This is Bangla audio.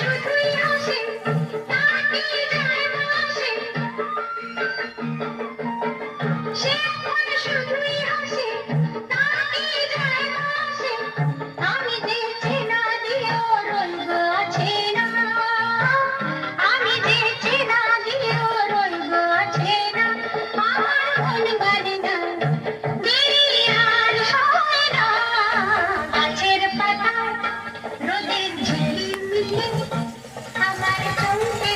শুধুই হাসে, তাকে যায় ভাসে। সে মন শুধুই হাসে, তাকে যায় ভাসে। আমি যে চেনা দিয়েও রইব আছে না, আমি যে চেনা দিয়েও রইব আছে না। আমার মন মানে না, দেরি আর হয় না। গাছের পাতা রোদের ঝিলিমিলি আমার চলতে